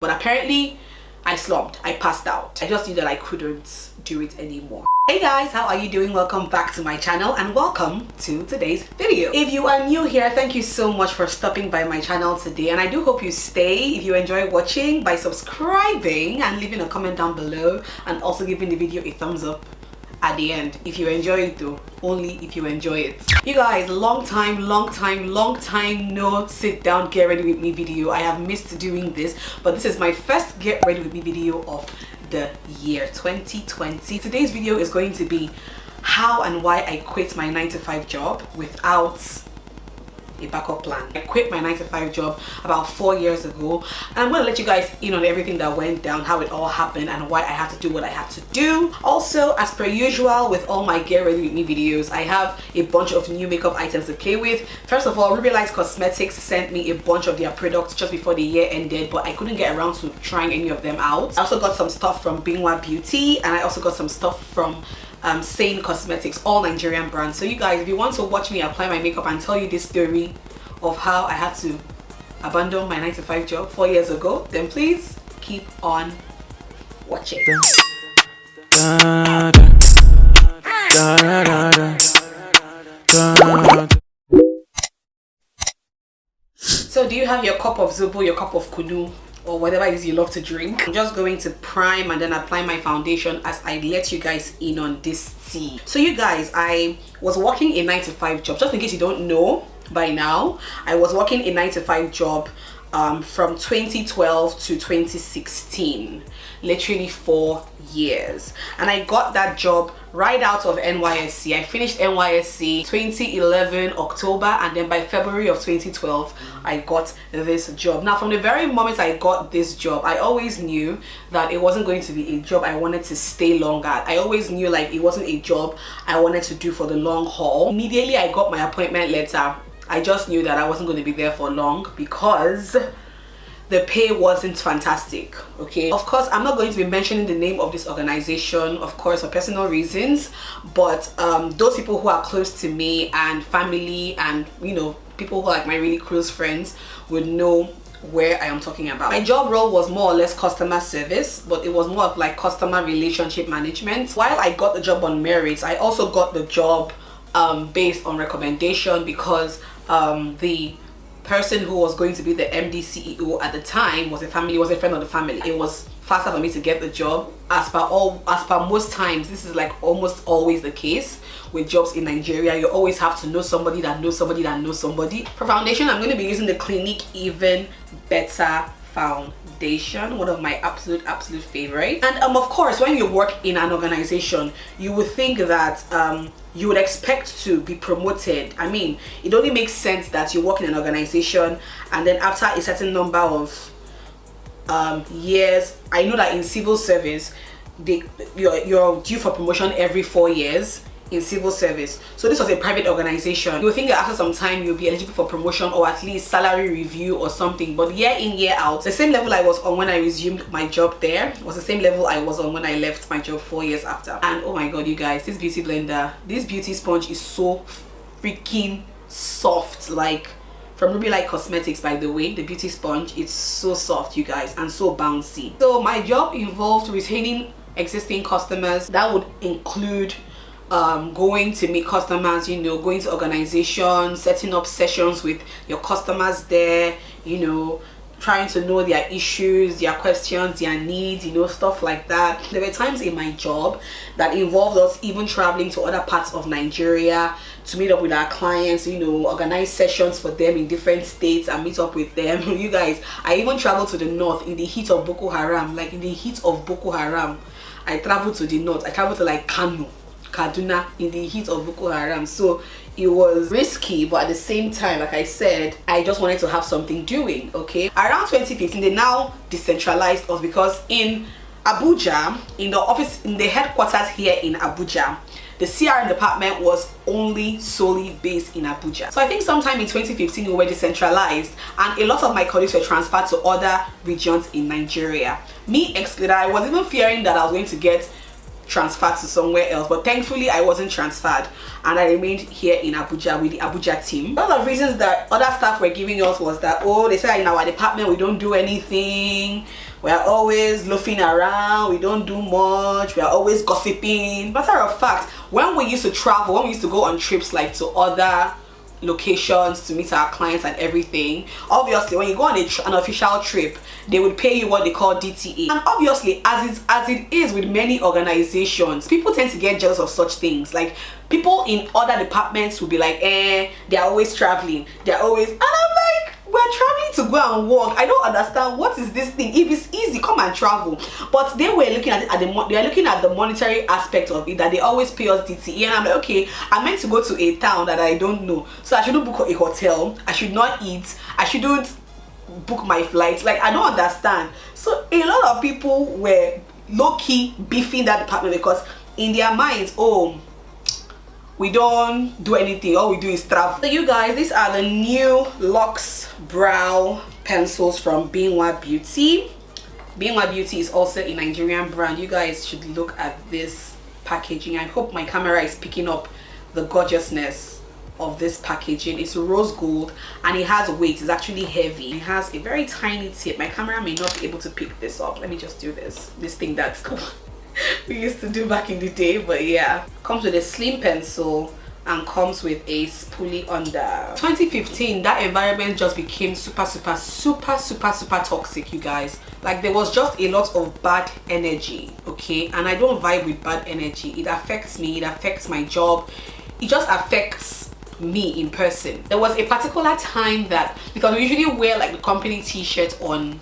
But apparently I slumped, I passed out. I just knew that I couldn't do it anymore. Hey guys, how are you doing? Welcome back to my channel and welcome to today's video. If you are new here, thank you so much for stopping by my channel today, and I do hope you stay if you enjoy watching by subscribing and leaving a comment down below, and also giving the video a thumbs up at the end if you enjoy it, though only if you enjoy it. You guys, long time no sit down get ready with me video. I have missed doing this, but this is my first get ready with me video of the year 2020. Today's video is going to be how and why I quit my 9-to-5 job without a backup plan. I quit my 9-to-5 job about 4 years ago, and I'm going to let you guys in on everything that went down, how it all happened, and why I had to do what I had to do. Also, as per usual with all my get ready with me videos, I have a bunch of new makeup items to play with. First of all, Ruby Light Cosmetics sent me a bunch of their products just before the year ended, but I couldn't get around to trying any of them out. I also got some stuff from Bingwa Beauty, and I also got some stuff from Sane Cosmetics, all Nigerian brands. So you guys, if you want to watch me apply my makeup and tell you this story of how I had to abandon my 9-to-5 job 4 years ago, then please keep on watching. So do you have your cup of zobo, your cup of kunu, or whatever it is you love to drink? I'm just going to prime and then apply my foundation as I let you guys in on this tea. So you guys, I was working a 9-to-5 job. Just in case you don't know by now, I was working a 9-to-5 job from 2012 to 2016, literally 4 years, and I got that job right out of NYSC. I finished NYSC 2011 October, and then by February of 2012 I got this job. Now, from the very moment I got this job, I always knew that it wasn't going to be a job I wanted to stay long at. I always knew like it wasn't a job I wanted to do for the long haul. Immediately I got my appointment letter, I just knew that I wasn't going to be there for long because the pay wasn't fantastic. Okay, of course I'm not going to be mentioning the name of this organization, of course, for personal reasons, but those people who are close to me and family, and you know, people who are like my really close friends would know where I am talking about. My job role was more or less customer service, but it was more of like customer relationship management. While I got the job on merit, I also got the job based on recommendation, because the person who was going to be the MD CEO at the time was a friend of the family. It was faster for me to get the job. As per most times, this is like almost always the case with jobs in Nigeria. You always have to know somebody that knows somebody that knows somebody. For foundation, I'm going to be using the Clinique Even Better foundation, one of my absolute favorite. And of course, when you work in an organization, you would think that you would expect to be promoted. I mean, it only makes sense that you work in an organization and then after a certain number of years, I know that in civil service you're due for promotion every 4 years in civil service. So this was a private organization. You would think that after some time you'll be eligible for promotion or at least salary review or something, but year in year out, the same level I was on when I resumed my job there was the same level I was on when I left my job 4 years after. And oh my god, you guys, this beauty blender, this beauty sponge is so freaking soft. Like, from Ruby Light Cosmetics, by the way, the beauty sponge, it's so soft, you guys, and so bouncy. So my job involved retaining existing customers. That would include going to meet customers, you know, going to organizations, setting up sessions with your customers there, you know, trying to know their issues, their questions, their needs, you know, stuff like that. There were times in my job that involved us even traveling to other parts of Nigeria to meet up with our clients, you know, organize sessions for them in different states and meet up with them. You guys, I even traveled to the north in the heat of Boko Haram. Like, in the heat of Boko Haram, I traveled to the north. I traveled to like Kano, Kaduna, in the heat of Boko Haram. So it was risky, but at the same time, like I said, I just wanted to have something doing. Okay, around 2015 they now decentralized us, because in Abuja, in the office, in the headquarters here in Abuja, the CRM department was only solely based in Abuja. So I think sometime in 2015 we were decentralized and a lot of my colleagues were transferred to other regions in Nigeria. Me excluded. I was even fearing that I was going to get transferred to somewhere else, but thankfully I wasn't transferred and I remained here in Abuja with the Abuja team. One of the reasons that other staff were giving us was that, oh, they said in our department we don't do anything, We are always loafing around. We don't do much. We are always gossiping. Matter of fact, when we used to travel, when we used to go on trips like to other locations to meet our clients and everything, obviously when you go on an official trip, they would pay you what they call DTA. And obviously, as it is with many organizations, people tend to get jealous of such things. Like, people in other departments will be like, they're always traveling, they're always, and I'm like, we're traveling to go and work. I don't understand, what is this thing? If it's easy, come and travel. But they were looking at it they are looking at the monetary aspect of it, that they always pay us DTE. And I'm like, okay, I'm meant to go to a town that I don't know, so I shouldn't book a hotel, I should not eat, I shouldn't book my flights. Like, I don't understand. So a lot of people were low-key beefing that department, because in their minds, oh, we don't do anything, all we do is travel. So you guys, these are the new Luxe brow pencils from Binwa Beauty. Binwa Beauty is also a Nigerian brand. You guys should look at this packaging. I hope my camera is picking up the gorgeousness of this packaging. It's rose gold and it has weight. It's actually heavy. It has a very tiny tip. My camera may not be able to pick this up. Let me just do this thing that's we used to do back in the day. But yeah, comes with a slim pencil and comes with a spoolie under. 2015, that environment just became super toxic, you guys. Like, there was just a lot of bad energy, okay? And I don't vibe with bad energy. It affects me, it affects my job, it just affects me in person. There was a particular time that, because we usually wear like the company t-shirt on,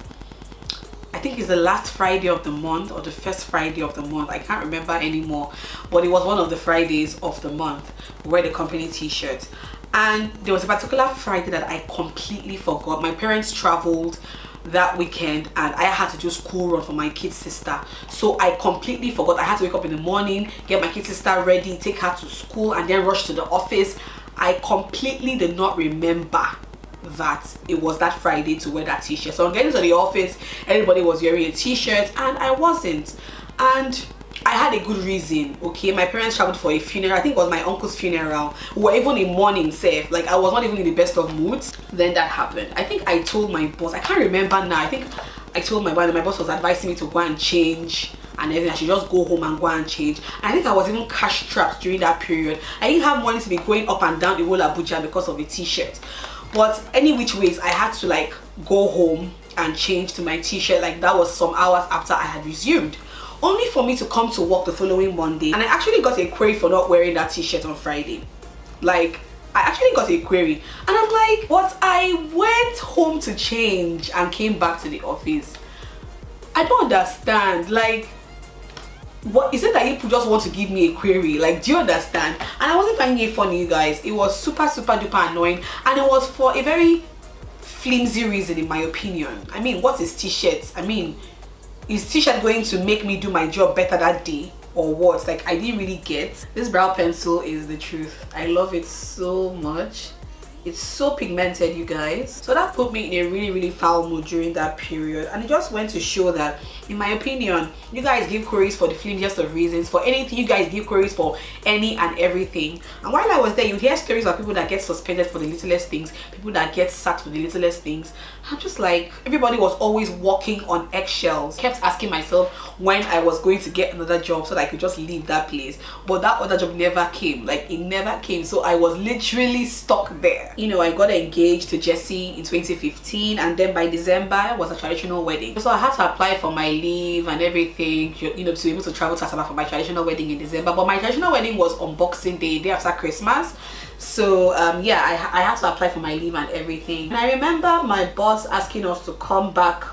I think it's the last Friday of the month or the first Friday of the month, I can't remember anymore, but it was one of the Fridays of the month. We wear the company t-shirt, and there was a particular Friday that I completely forgot. My parents traveled that weekend and I had to do school run for my kid sister, so I completely forgot. I had to wake up in the morning, get my kid sister ready, take her to school, and then rush to the office. I completely did not remember that it was that Friday to wear that t-shirt. So I'm getting to the office, everybody was wearing a t-shirt and I wasn't, and I had a good reason, okay? My parents traveled for a funeral. I think it was my uncle's funeral. We were even in mourning safe, like I was not even in the best of moods. Then that happened. I think I told my boss, I can't remember now, I think I told my boss, and my boss was advising me to go and change and everything. I should just go home and go and change. And I think I was even cash strapped during that period. I didn't have money to be going up and down the whole Abuja because of a t-shirt. But any which ways, I had to like go home and change to my t-shirt. Like, that was some hours after I had resumed, only for me to come to work the following Monday. And I actually got a query for not wearing that t-shirt on Friday. Like, I actually got a query, and I'm like, but I went home to change and came back to the office. I don't understand. Like, what is it that you just want to give me a query? Like, do you understand? And I wasn't finding it funny, you guys. It was super duper annoying, and it was for a very flimsy reason, in my opinion. I mean, what is t-shirts? I mean, is t-shirt going to make me do my job better that day or what? Like, I didn't really get. This brow pencil is the truth. I love it so much. It's so pigmented, you guys. So that put me in a really foul mood during that period, and it just went to show that, in my opinion, you guys give queries for the flimsiest of reasons. For anything, you guys give queries for any and everything. And while I was there, you hear stories of people that get suspended for the littlest things, people that get sacked for the littlest things. I'm just like, everybody was always walking on eggshells. I kept asking myself when I was going to get another job so that I could just leave that place, but that other job never came. Like, it never came. So I was literally stuck there. You know, I got engaged to Jesse in 2015, and then by December was a traditional wedding. So I had to apply for my leave and everything, you know, to be able to travel to Asaba for my traditional wedding in December. But my traditional wedding was on Boxing Day, day after Christmas. So yeah, I had to apply for my leave and everything. And I remember my boss asking us to come back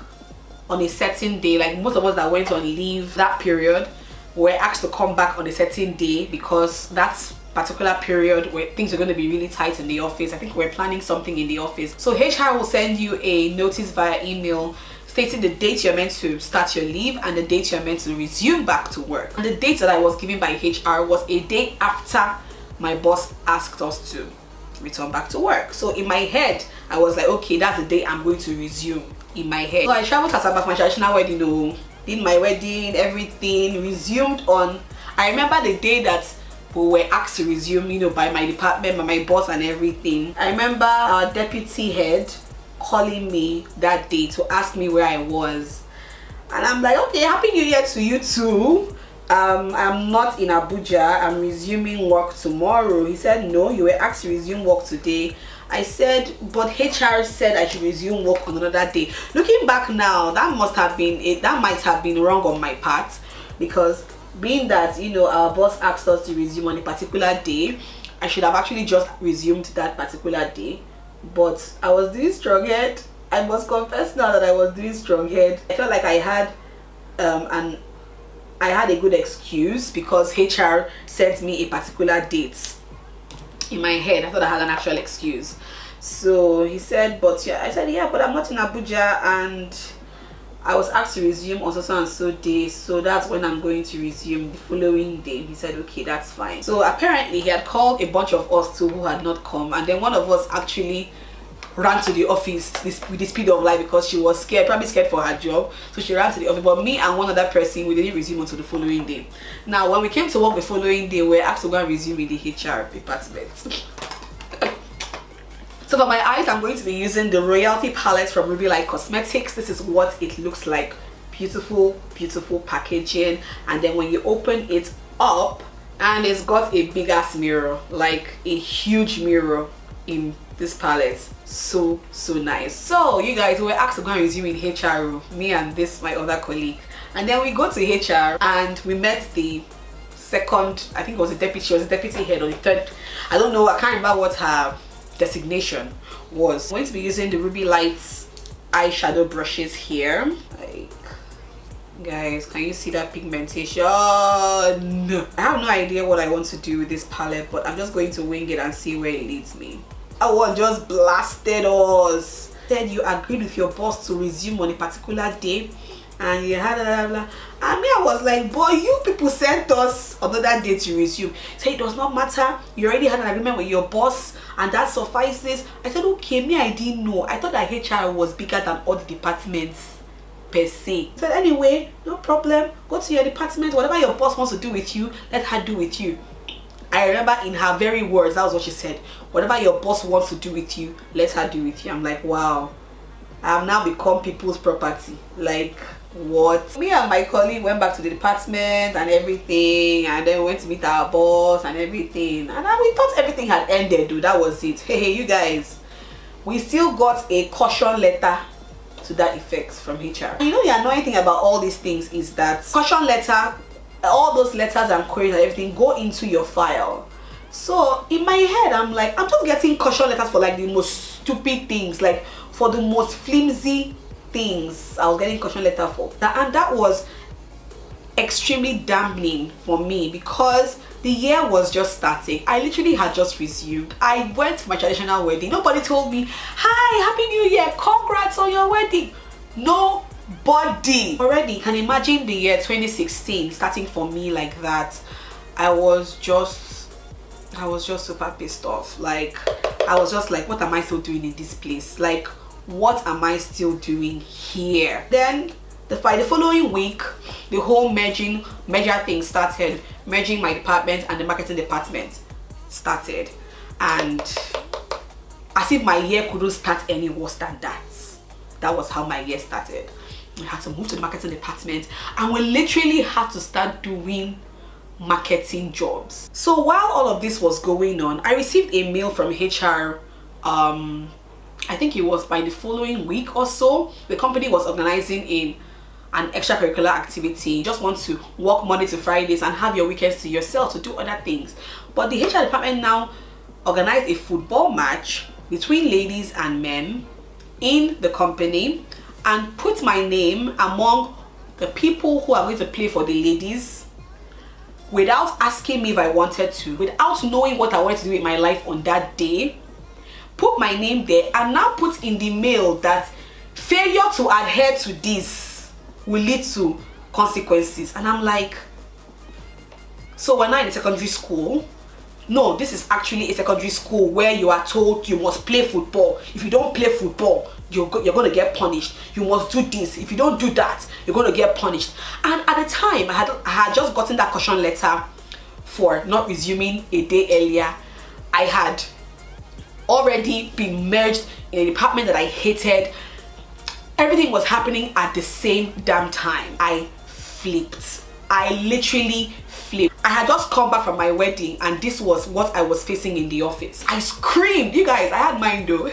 on a certain day. Like, most of us that went on leave that period were asked to come back on a certain day, because that's particular period where things are going to be really tight in the office. I think we're planning something in the office. So HR will send you a notice via email stating the date you're meant to start your leave and the date you're meant to resume back to work. And the date that I was given by HR was a day after my boss asked us to return back to work. So in my head, I was like, okay, that's the day I'm going to resume, in my head. So I traveled to Asaba for my traditional wedding, did my wedding, everything, resumed on, I remember the day that we were asked to resume, you know, by my department, by my boss and everything. I remember our deputy head calling me that day to ask me where I was. I'm like, okay, happy new year to you too. I'm not in Abuja, I'm resuming work tomorrow. He said, no, you were asked to resume work today. I said, but HR said I should resume work on another day. Looking back now, that might have been wrong on my part, because being that, you know, our boss asked us to resume on a particular day, I should have actually just resumed that particular day. But I was doing strong head. I must confess now that I was doing strong head. I felt like I had a good excuse, because HR sent me a particular date. In my head, I thought I had an actual excuse. So he said, but yeah, I said, yeah, but I'm not in Abuja, and I was asked to resume on so and so day, so that's when I'm going to resume the following day. He said, okay, that's fine. So apparently he had called a bunch of us too who had not come, and then one of us actually ran to the office with the speed of light, because she was scared, probably scared for her job. So she ran to the office, but me and one other person, we didn't resume until the following day. Now when we came to work the following day, we were asked to go and resume in the HR department. So for my eyes, I'm going to be using the Royalty palette from Ruby Light Cosmetics. This is what it looks like. Beautiful, beautiful packaging. And then when you open it up, and it's got a big ass mirror, like a huge mirror in this palette. So nice. So you guys, we were asked to go and resume in HR, me and my other colleague. And then we go to HR and we met the second, I think it was a deputy, she was a deputy head, or the third, I don't know, I can't remember what her designation was. I'm going to be using the Ruby Lights eyeshadow brushes here. Like, guys, can you see that pigmentation? I have no idea what I want to do with this palette, but I'm just going to wing it and see where it leads me. Our one just blasted us. Said you agreed with your boss to resume on a particular day, and you had blah, blah, blah. And me, I was like, boy, you people sent us another day to resume. Say it does not matter, you already had an agreement with your boss and that suffices. I said, okay, me, I didn't know. I thought that HR was bigger than all the departments per se. I said, anyway, no problem, go to your department, whatever your boss wants to do with you, let her do with you. I remember in her very words, that was what she said. Whatever your boss wants to do with you, let her do with you. I'm like, wow, I have now become people's property. Like, what? Me and my colleague went back to the department and everything, and then we went to meet our boss and everything, and we thought everything had ended, dude. That was it. Hey, you guys, we still got a caution letter to that effect from HR. You know, the annoying thing about all these things is that caution letter, all those letters and queries and everything go into your file. So in my head, I'm like, I'm just getting caution letters for like the most stupid things, like for the most flimsy things I was getting caution letter for. And that was extremely damning for me, because the year was just starting. I literally had just resumed. I went for my traditional wedding. Nobody told me, hi, happy new year, congrats on your wedding. Nobody. Already can imagine the year 2016 starting for me like that. I was just super pissed off. Like, I was just like, what am I still doing in this place? Like, what am I still doing here? Then the following week, the whole merger thing started. Merging my department and the marketing department started, and as if my year couldn't start any worse than that. That was how my year started. We had to move to the marketing department, and we literally had to start doing marketing jobs. So while all of this was going on, I received a mail from HR. I think it was by the following week or so. The company was organizing an extracurricular activity. You just want to work Monday to Fridays and have your weekends to yourself to do other things. But the HR department now organized a football match between ladies and men in the company, and put my name among the people who are going to play for the ladies, without asking me if I wanted to, without knowing what I wanted to do with my life on that day. Put my name there, and now put in the mail that failure to adhere to this will lead to consequences. And I'm like, so we're not in a secondary school. No, this is actually a secondary school where you are told you must play football. If you don't play football, you're going to get punished. You must do this. If you don't do that, you're going to get punished. And at the time, I had just gotten that caution letter for not resuming a day earlier. I had already been merged in a department that I hated. Everything was happening at the same damn time. I flipped. I literally flipped. I had just come back from my wedding and this was what I was facing in the office. I screamed. You guys, I had mine though.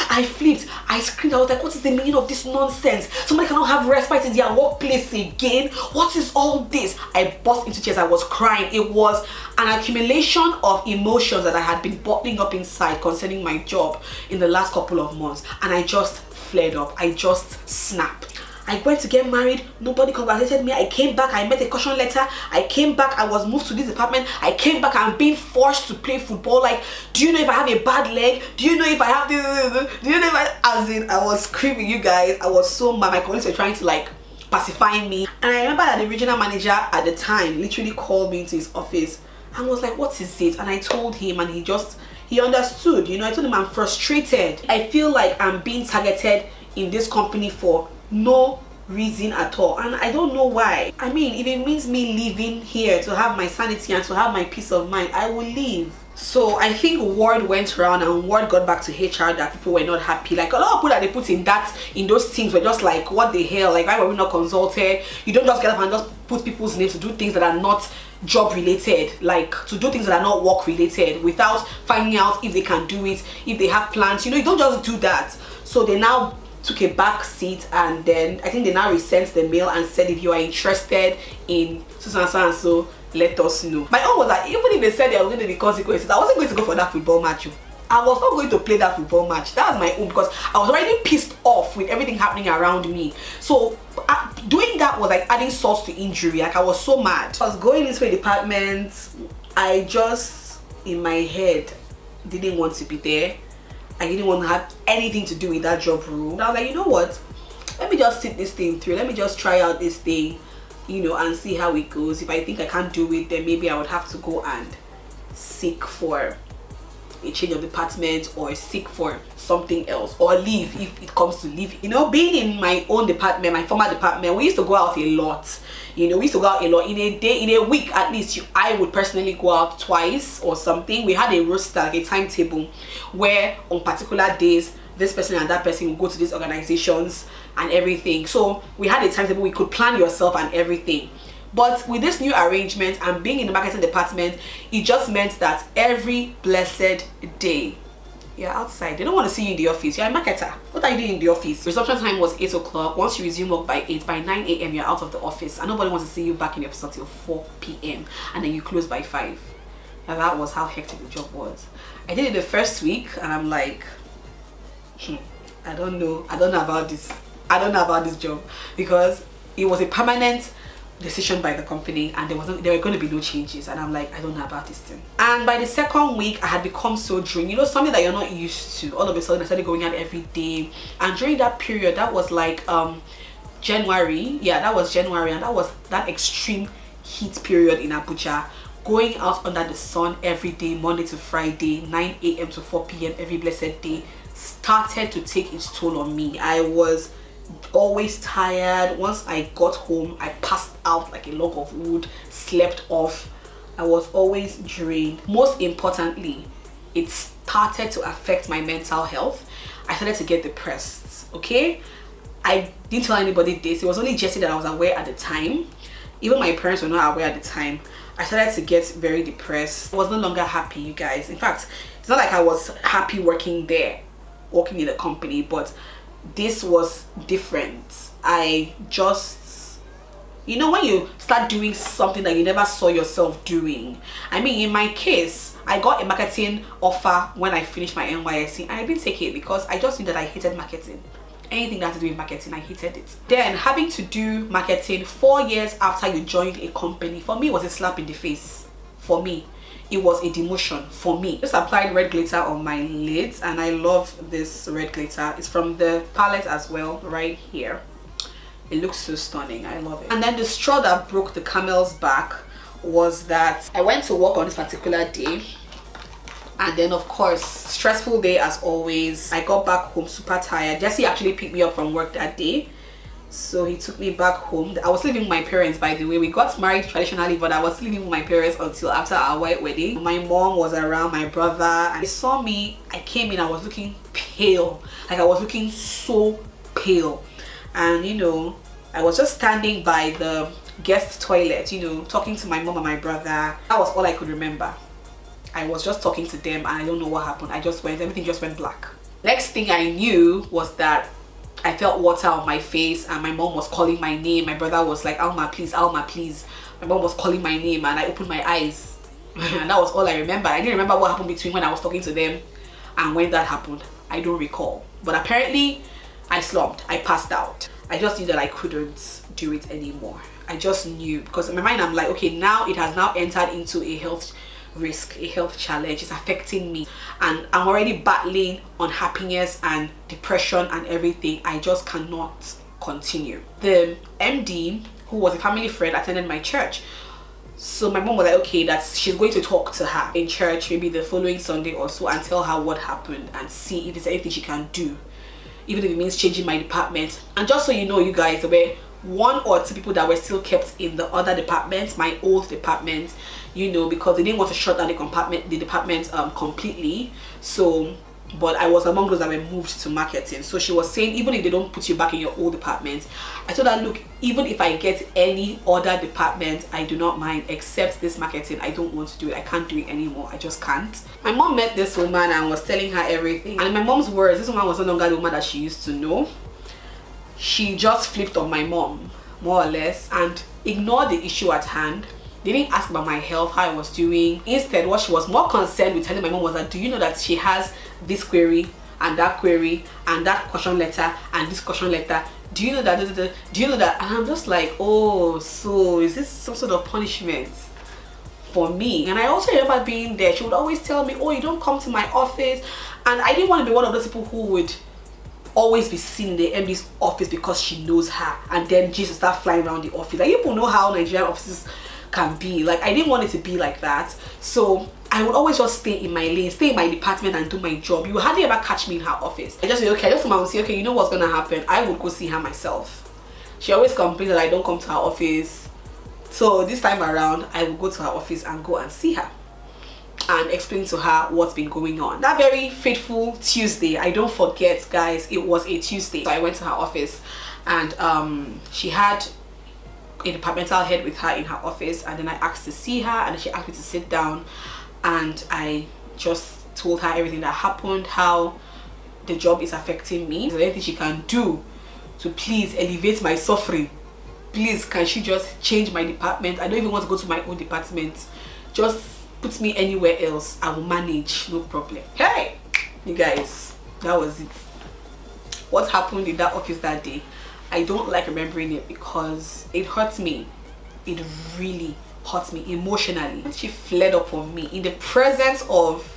I flipped. I screamed. I was like, what is the meaning of this nonsense? Somebody cannot have respite in their workplace again. What is all this? I burst into tears. I was crying. It was an accumulation of emotions that I had been bottling up inside concerning my job in the last couple of months. And I just flared up. I just snapped. I went to get married, nobody congratulated me. I came back, I met a caution letter. I came back, I was moved to this department. I came back, I'm being forced to play football. Like, do you know if I have a bad leg? Do you know if I have this? Do you know if as in, I was screaming, you guys. I was so mad. My colleagues were trying to like pacify me. And I remember that the regional manager at the time literally called me into his office and was like, what is it? And I told him and he understood. You know, I told him I'm frustrated. I feel like I'm being targeted in this company for no reason at all, and I don't know why. I mean, if it means me leaving here to have my sanity and to have my peace of mind, I will leave. So I think word went around and word got back to HR that people were not happy. Like a lot of people that they put in those teams were just like, what the hell, like why were we not consulted? You don't just get up and just put people's names to do things that are not job related, like to do things that are not work related without finding out if they can do it, if they have plans. You know, you don't just do that. So they now took a back seat, and then I think they now resent the mail and said, if you are interested in so and so, let us know. My own was that even if they said there were going to be consequences, I wasn't going to go for that football match. I was not going to play that football match. That was my own, because I was already pissed off with everything happening around me. So doing that was like adding salt to injury. Like I was so mad. I was going into a department, I just in my head didn't want to be there. I didn't want to have anything to do with that job role. And I was like, you know what? Let me just sit this thing through. Let me just try out this thing, you know, and see how it goes. If I think I can't do it, then maybe I would have to go and seek for a change of department or seek for something else, or leave if it comes to leave. You know, being in my own department, my former department, we used to go out a lot. You know, we used to go out a lot. In a day, in a week at least, I would personally go out twice or something. We had a roster, like a timetable, where on particular days this person and that person would go to these organizations and everything. So we had a timetable, we could plan yourself and everything. But with this new arrangement and being in the marketing department, it just meant that every blessed day you're outside. They don't want to see you in the office. You're a marketer. What are you doing in the office? Resumption time was 8 o'clock. Once you resume work by 8, by 9 a.m. you're out of the office, and nobody wants to see you back in the office until 4 p.m. and then you close by 5. And that was how hectic the job was. I did it the first week and I'm like, I don't know about this. I don't know about this job, because it was a permanent decision by the company and there were going to be no changes, and I'm like, I don't know about this thing. And by the second week I had become so drained, you know, something that you're not used to. All of a sudden I started going out every day, and during that period, that was like January, yeah, that was January, and that was that extreme heat period in Abuja. Going out under the sun every day, Monday to Friday, 9 a.m. to 4 p.m. every blessed day, started to take its toll on me. I was always tired. Once I got home, I passed out like a log of wood, slept off. I was always drained. Most importantly, it started to affect my mental health. I started to get depressed. Okay, I didn't tell anybody this. It was only Jesse that I was aware at the time. Even my parents were not aware at the time. I started to get very depressed. I was no longer happy, you guys. In fact, it's not like I was happy working there, working in the company, but this was different. I just, you know, when you start doing something that you never saw yourself doing. I mean, in my case, I got a marketing offer when I finished my NYSC, and I didn't take it because I just knew that I hated marketing. Anything that had to do with marketing, I hated it. Then having to do marketing 4 years after you joined a company, for me, was a slap in the face. For me, it was a demotion. For me, just applied red glitter on my lids, and I love this red glitter. It's from the palette as well, right here. It looks so stunning. I love it. And then the straw that broke the camel's back was that I went to work on this particular day, and then of course, stressful day as always. I got back home super tired. Jesse actually picked me up from work that day, so he took me back home. I was living with my parents, by the way. We got married traditionally, but I was living with my parents until after our white wedding. My mom was around, my brother, and they saw me. I came in, I was looking pale. Like I was looking so pale. And you know, I was just standing by the guest toilet, you know, talking to my mom and my brother. That was all I could remember. I was just talking to them and I don't know what happened. Everything just went black. Next thing I knew was that I felt water on my face and my mom was calling my name. My brother was like, Alma, please, Alma, please. My mom was calling my name and I opened my eyes. And that was all I remember. I didn't remember what happened between when I was talking to them and when that happened. I don't recall. But apparently, I slumped. I passed out. I just knew that I couldn't do it anymore. I just knew, because in my mind I'm like, okay, now it has now entered into a health risk, a health challenge. It's affecting me and I'm already battling unhappiness and depression and everything. I just cannot continue. The MD, who was a family friend, attended my church. So my mom was like, okay, that she's going to talk to her in church maybe the following Sunday or so and tell her what happened and see if there's anything she can do, even if it means changing my department. And just so you know, you guys, there were 1 or 2 people that were still kept in the other department, my old department, you know, because they didn't want to shut down the department completely. So, but I was among those that were moved to marketing. So she was saying, even if they don't put you back in your old department, I told her, look, even if I get any other department, I do not mind, except this marketing. I don't want to do it. I can't do it anymore. I just can't. My mom met this woman and was telling her everything. And in my mom's words, this woman was no longer the woman that she used to know. She just flipped on my mom, more or less, and ignored the issue at hand. They didn't ask about my health, how I was doing. Instead, what she was more concerned with telling my mom was that, do you know that she has this query and that question letter and this question letter? Do you know that? Do you know that? And I'm just like, oh, so is this some sort of punishment for me? And I also remember being there. She would always tell me, oh, you don't come to my office. And I didn't want to be one of those people who would always be seen in the MD's office because she knows her, and then Jesus start flying around the office. Like, people know how Nigerian offices can be. Like, I didn't want it to be like that. So I would always just stay in my lane, stay in my department and do my job. You would hardly ever catch me in her office. I just say, okay, I just want to say, okay, you know what's gonna happen? I would go see her myself. She always complains that I don't come to her office. So this time around, I will go to her office and go and see her and explain to her what's been going on. That very fateful Tuesday, I don't forget, guys, it was a Tuesday. So I went to her office and she had a departmental head with her in her office, and then I asked to see her and she asked me to sit down, and I just told her everything that happened, how the job is affecting me. Is there anything she can do to please alleviate my suffering? Please, can she just change my department? I don't even want to go to my own department. Just put me anywhere else. I will manage, no problem. Hey, you guys, that was it. What happened in that office that day, I don't like remembering it because it hurts me. It really hurts me emotionally. She fled up on me in the presence of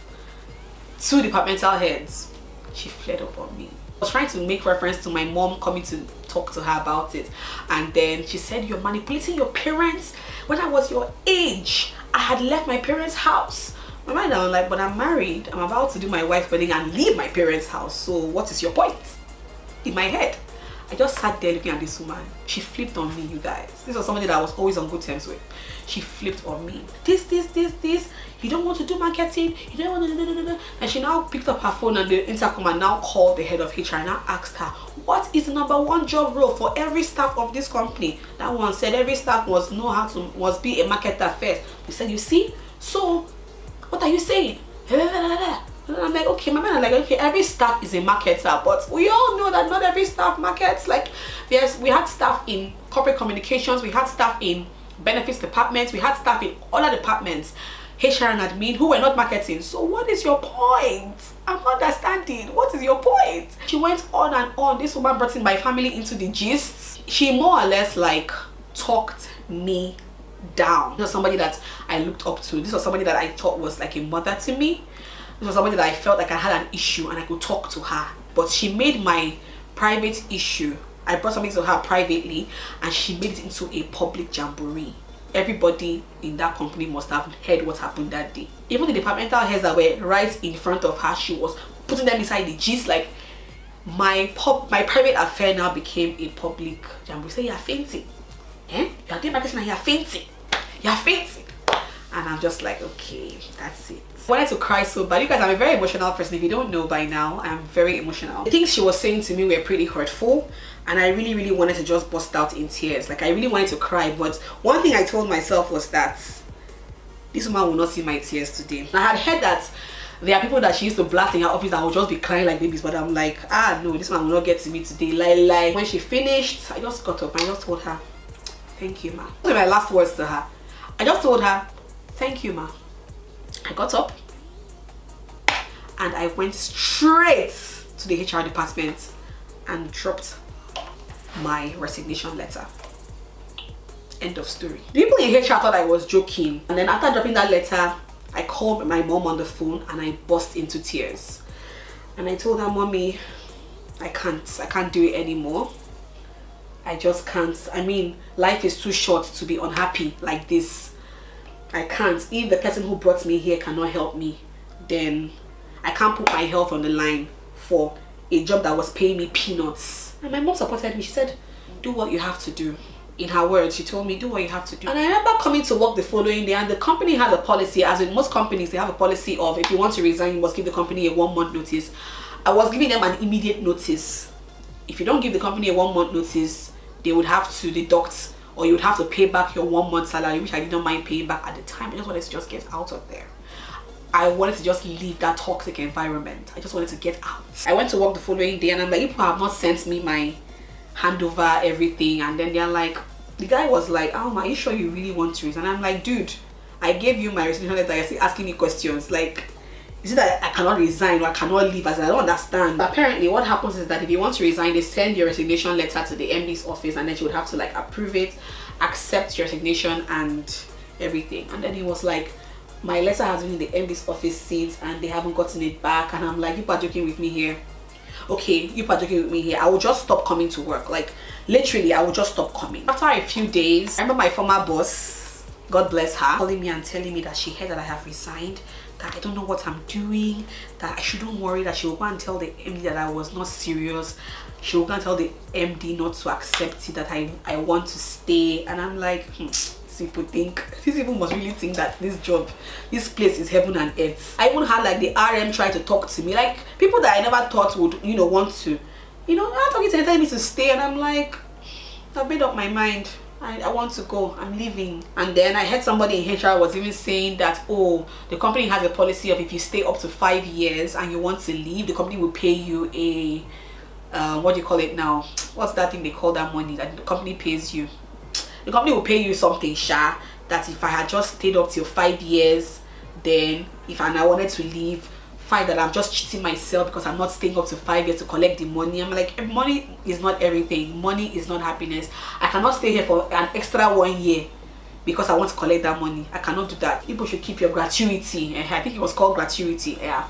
2 departmental heads. She fled up on me. I was trying to make reference to my mom coming to talk to her about it, and then she said, you're manipulating your parents. When I was your age, I had left my parents' house. My mind, I was like, but I'm married. I'm about to do my wife's wedding and leave my parents' house. So what is your point? In my head, I just sat there looking at this woman. She flipped on me, you guys. This was somebody that I was always on good terms with. She flipped on me. This. You don't want to do marketing. You don't want to. And she now picked up her phone and the intercom and now called the head of HR and now asked her, what is the #1 job role for every staff of this company? That one said every staff must be a marketer first. They said, you see? So, what are you saying? And I'm like, okay, my man, I'm like, okay, every staff is a marketer, but we all know that not every staff markets. Like, yes, we had staff in corporate communications, we had staff in benefits departments, we had staff in other departments, HR and admin, who were not marketing. So what is your point? I'm not understanding. What is your point? She went on and on. This woman brought in my family into the gist. She more or less like talked me down. This was somebody that I looked up to. This was somebody that I thought was like a mother to me. This was somebody that I felt like I had an issue and I could talk to her. But she made my private issue, I brought something to her privately, and she made it into a public jamboree. Everybody in that company must have heard what happened that day. Even the departmental heads that were right in front of her, she was putting them inside the gist. Like, my private affair now became a public jamboree. Say, you're fainting. You're doing marketing and you're fainting. You're fainting. And I'm just like, okay, that's it. I wanted to cry so bad. You guys, I'm a very emotional person. If you don't know by now, I'm very emotional. The things she was saying to me were pretty hurtful, and I really wanted to just bust out in tears. Like, I really wanted to cry. But one thing I told myself was that this woman will not see my tears today. I had heard that there are people that she used to blast in her office that will just be crying like babies, but I'm like, no, this one will not get to me today. Like when she finished, I just got up and I just told her, thank you, ma. Those were my last words to her. I just told her, thank you, ma. I got up and I went straight to the HR department and dropped my resignation letter. End of story. The people in HR thought I was joking, and then after dropping that letter, I called my mom on the phone and I burst into tears. And I told her, Mommy, I can't do it anymore. I just can't. I mean, life is too short to be unhappy like this. I can't. If the person who brought me here cannot help me, then I can't put my health on the line for a job that was paying me peanuts. And my mom supported me. She said, do what you have to do. In her words, she told me, do what you have to do. And I remember coming to work the following day, and the company has a policy, as in most companies, they have a policy of if you want to resign, you must give the company a 1 month notice. I was giving them an immediate notice. If you don't give the company a 1 month notice, they would have to deduct, or you would have to pay back your 1 month salary, which I did not mind paying back at the time. I just wanted to just get out of there. I wanted to just leave that toxic environment. I just wanted to get out. I went to work the following day, and I'm like, people have not sent me my handover, everything. And then they're like, the guy was like, are you sure you really want to resign? And I'm like, dude, I gave you my resignation letter. You're still asking me questions. Like, is it that I cannot resign or I cannot leave? As I don't understand. But apparently what happens is that if you want to resign, they send your resignation letter to the MD's office, and then she would have to like approve it, accept your resignation and everything. And then he was like, my letter has been in the MD's office since and they haven't gotten it back. And I'm like, you are joking with me here. Okay, you are joking with me here. I will just stop coming to work. Like, literally, I will just stop coming. After a few days, I remember my former boss, God bless her, calling me and telling me that she heard that I have resigned, that I don't know what I'm doing, that I shouldn't worry, that she will go and tell the MD that I was not serious. She will go and tell the MD not to accept it, that I want to stay. And I'm like, people think, these people must really think that this job, this place is heaven and earth. I even had like the RM try to talk to me, like people that I never thought would, want to, I'm talking to them, telling me to stay, and I'm like, I've made up my mind. I want to go. I'm leaving. And then I heard somebody in HR was even saying that, oh, the company has a policy of if you stay up to 5 years and you want to leave, the company will pay you a what do you call it now? What's that thing they call that money that the company pays you? The company will pay you something, that if I had just stayed up till 5 years, then if I wanted to leave, fine, that I'm just cheating myself because I'm not staying up to 5 years to collect the money. I'm like, money is not everything. Money is not happiness. I cannot stay here for an extra 1 year because I want to collect that money. I cannot do that. People should keep your gratuity. I think it was called gratuity. Yeah,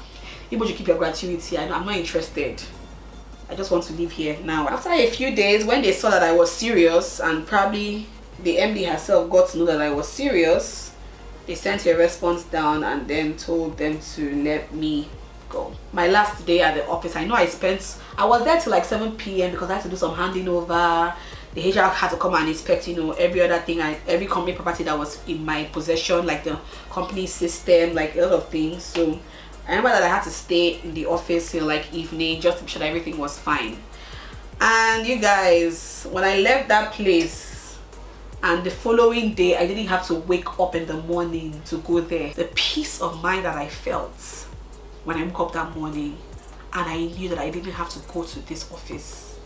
people should keep your gratuity. I'm not interested. I just want to live here now. After a few days, when they saw that I was serious, and probably the MD herself got to know that I was serious, they sent a response down and then told them to let me go. My last day at the office, I know I was there till like 7 p.m. because I had to do some handing over. The HR had to come and inspect, every other thing, every company property that was in my possession, like the company system, like a lot of things. So I remember that I had to stay in the office till like evening just to be sure that everything was fine. And you guys, when I left that place, and the following day I didn't have to wake up in the morning to go there, the peace of mind that I felt when I woke up that morning and I knew that I didn't have to go to this office,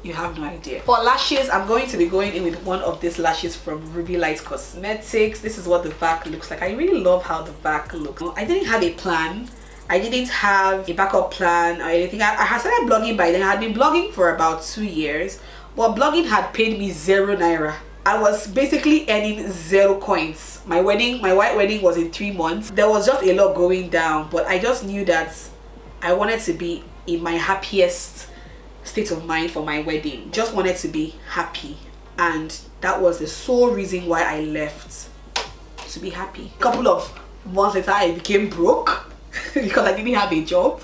you have no idea. For lashes, I'm going to be going in with one of these lashes from Ruby Light Cosmetics. This is what the back looks like. I really love how the back looks. I didn't have a plan. I didn't have a backup plan or anything. I had started blogging by then. I had been blogging for about 2 years. But blogging had paid me 0 naira. I was basically earning 0 coins. My white wedding was in 3 months. There was just a lot going down, but I just knew that I wanted to be in my happiest state of mind for my wedding. Just wanted to be happy, and that was the sole reason why I left, to be happy. A couple of months later, I became broke because I didn't have a job.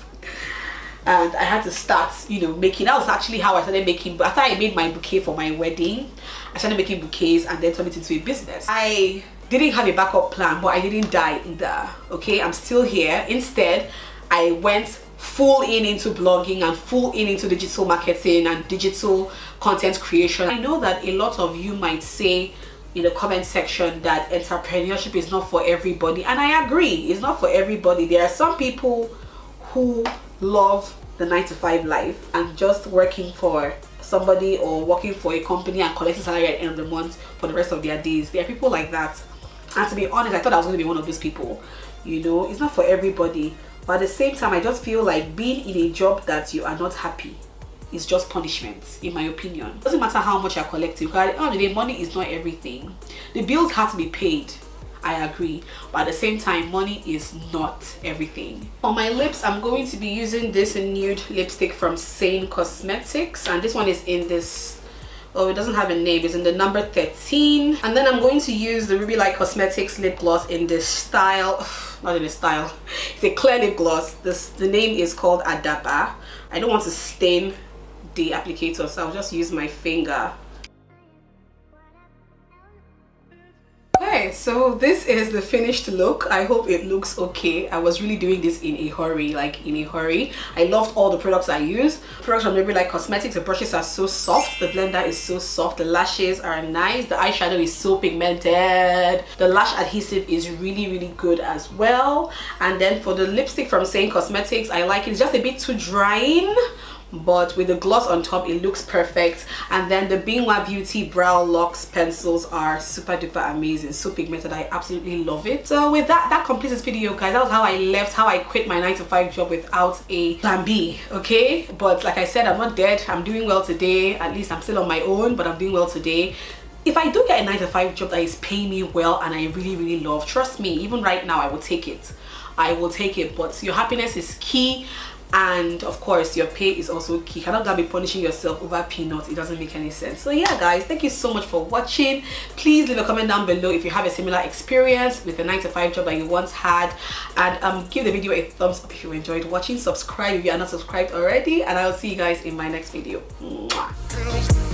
And I had to start, making. That was actually how I started making. After I made my bouquet for my wedding, I started making bouquets and then turned it into a business. I didn't have a backup plan, but I didn't die either. Okay, I'm still here. Instead, I went full into blogging and full into digital marketing and digital content creation. I know that a lot of you might say in the comment section that entrepreneurship is not for everybody, and I agree, it's not for everybody. There are some people who love the 9-to-5 life and just working for somebody or working for a company and collecting salary at the end of the month for the rest of their days. There are people like that, and to be honest, I thought I was going to be one of those people. You know, it's not for everybody, but at the same time, I just feel like being in a job that you are not happy is just punishment, in my opinion. It doesn't matter how much you're collecting, because at the end of the day, money is not everything. The bills have to be paid, I agree, but at the same time, money is not everything. For my lips, I'm going to be using this nude lipstick from Sane Cosmetics, and this one is in this, oh, it doesn't have a name, it's in the number 13. And then I'm going to use the Ruby Light Cosmetics lip gloss in this style, not in this style, it's a clear lip gloss. The name is called Adaba. I don't want to stain the applicator, so I'll just use my finger. Okay, so this is the finished look. I hope it looks okay. I was really doing this in a hurry, like in a hurry. I loved all the products I used. Products from Ruby Light Cosmetics. The brushes are so soft, the blender is so soft, the lashes are nice, the eyeshadow is so pigmented, the lash adhesive is really good as well. And then for the lipstick from Sane Cosmetics, I like it. It's just a bit too drying, but with the gloss on top, it looks perfect. And then the Bingwa Beauty Brow Locks pencils are super duper amazing, so pigmented. I absolutely love it. So with that completes this video, guys. That was how I quit my 9-to-5 job without a plan B. Okay, but like I said, I'm not dead. I'm doing well today. At least I'm still on my own, but I'm doing well today. If I do get a 9-to-5 job that is paying me well and I really love, trust me, even right now, I will take it. I will take it. But your happiness is key, and of course your pay is also key. You cannot be punishing yourself over peanuts. It doesn't make any sense. So yeah, guys, thank you so much for watching. Please leave a comment down below if you have a similar experience with a 9-to-5 job that you once had, and give the video a thumbs up if you enjoyed watching. Subscribe if you are not subscribed already, and I'll see you guys in my next video. Mwah.